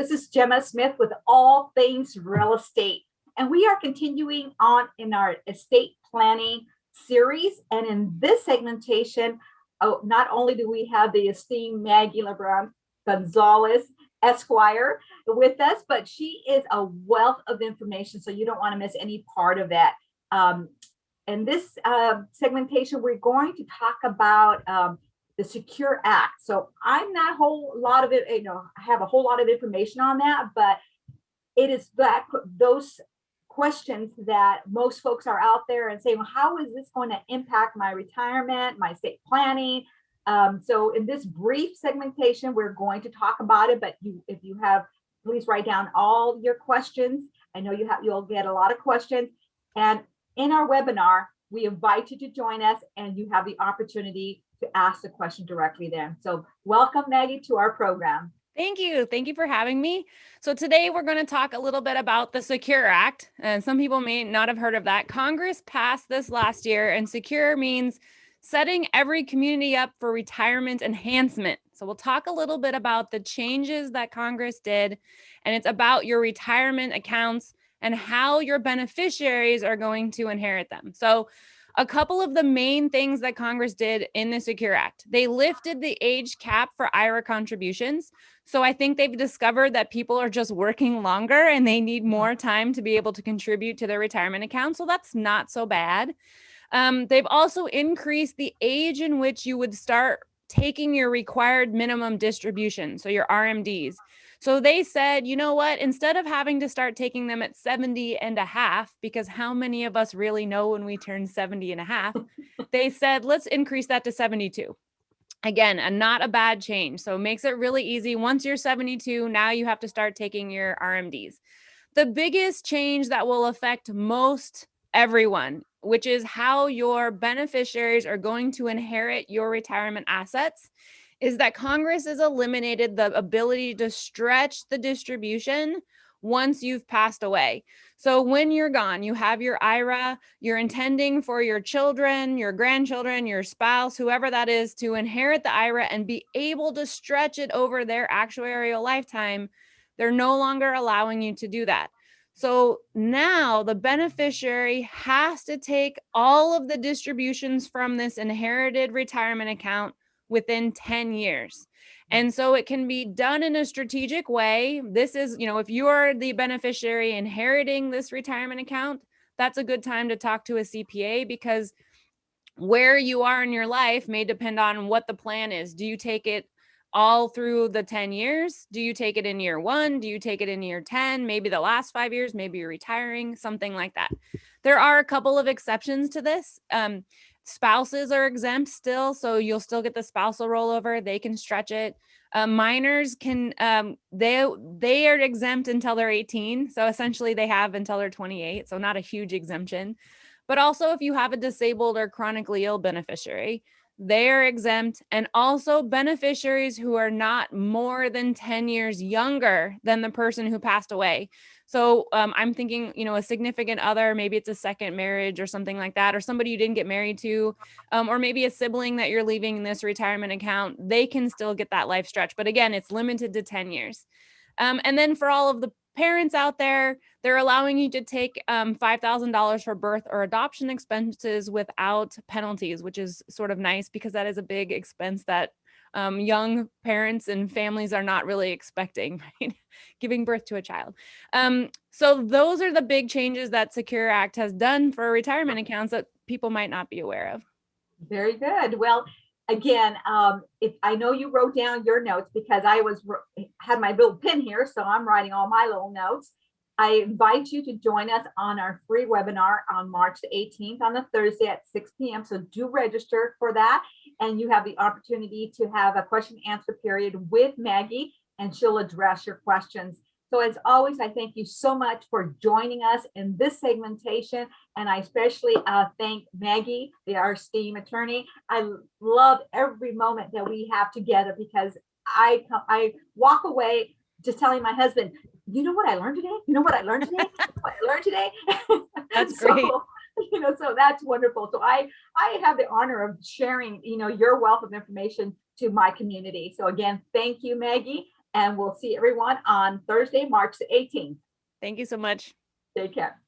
this is Gemma Smith with All Things Real Estate. And we are continuing on in our estate planning series. And in this segmentation, not only do we have the esteemed Maggie LaBranch-Gonzales Esquire with us, but she is a wealth of information. So you don't want to miss any part of that. In this segmentation, we're going to talk about the Secure Act. So I'm not a whole lot of it, I have a whole lot of information on that, but it is that those questions that most folks are out there and saying, well, how is this going to impact my retirement, my estate planning? So in this brief segmentation, we're going to talk about it, but if you have, please write down all your questions. I know you'll get a lot of questions. And in our webinar, we invite you to join us and you have the opportunity to ask the question directly then. So welcome, Maggie, to our program. Thank you. Thank you for having me. So today we're going to talk a little bit about the Secure Act. And some people may not have heard of that. Congress passed this last year, and secure means setting every community up for retirement enhancement. So we'll talk a little bit about the changes that Congress did, and it's about your retirement accounts and how your beneficiaries are going to inherit them. So a couple of the main things that Congress did in the Secure Act: they lifted the age cap for IRA contributions. So I think they've discovered that people are just working longer and they need more time to be able to contribute to their retirement account. So that's not so bad. They've also increased the age in which you would start taking your required minimum distribution, so your RMDs. So they said, you know what, instead of having to start taking them at 70 and a half, because how many of us really know when we turn 70 and a half, they said, let's increase that to 72. Again, not a bad change. So it makes it really easy. Once you're 72, now you have to start taking your RMDs. The biggest change that will affect most everyone, which is how your beneficiaries are going to inherit your retirement assets, is that Congress has eliminated the ability to stretch the distribution once you've passed away. So when you're gone, you have your IRA, you're intending for your children, your grandchildren, your spouse, whoever that is, to inherit the IRA and be able to stretch it over their actuarial lifetime. They're no longer allowing you to do that. So now the beneficiary has to take all of the distributions from this inherited retirement account within 10 years. And so it can be done in a strategic way. This is, if you are the beneficiary inheriting this retirement account, that's a good time to talk to a CPA, because where you are in your life may depend on what the plan is. Do you take it all through the 10 years? Do you take it in year 1? Do you take it in year 10? Maybe the last 5 years, maybe you're retiring, something like that. There are a couple of exceptions to this. Spouses are exempt still, so you'll still get the spousal rollover. They can stretch it. Minors can, they are exempt until they're 18. So essentially they have until they're 28. So not a huge exemption. But also if you have a disabled or chronically ill beneficiary, they are exempt. And also beneficiaries who are not more than 10 years younger than the person who passed away. So I'm thinking, a significant other, maybe it's a second marriage or something like that, or somebody you didn't get married to, or maybe a sibling that you're leaving in this retirement account, they can still get that life stretch. But again, it's limited to 10 years. And then for all of the parents out there, they're allowing you to take $5,000 for birth or adoption expenses without penalties, which is sort of nice, because that is a big expense that young parents and families are not really expecting, right? Giving birth to a child. So those are the big changes that Secure Act has done for retirement accounts that people might not be aware of. Very good. Well, again, if I know you wrote down your notes, because I had my little pen here, so I'm writing all my little notes. I invite you to join us on our free webinar on March 18th on a Thursday at 6 p.m. So do register for that. And you have the opportunity to have a question and answer period with Maggie, and she'll address your questions. So as always, I thank you so much for joining us in this segmentation. And I especially thank Maggie, our esteemed attorney. I love every moment that we have together, because I walk away just telling my husband, you know what I learned today? You know what I learned today? What I learned today? That's great. So that's wonderful. So I have the honor of sharing, your wealth of information to my community. So again, thank you, Maggie. And we'll see everyone on Thursday, March the 18th. Thank you so much. Take care.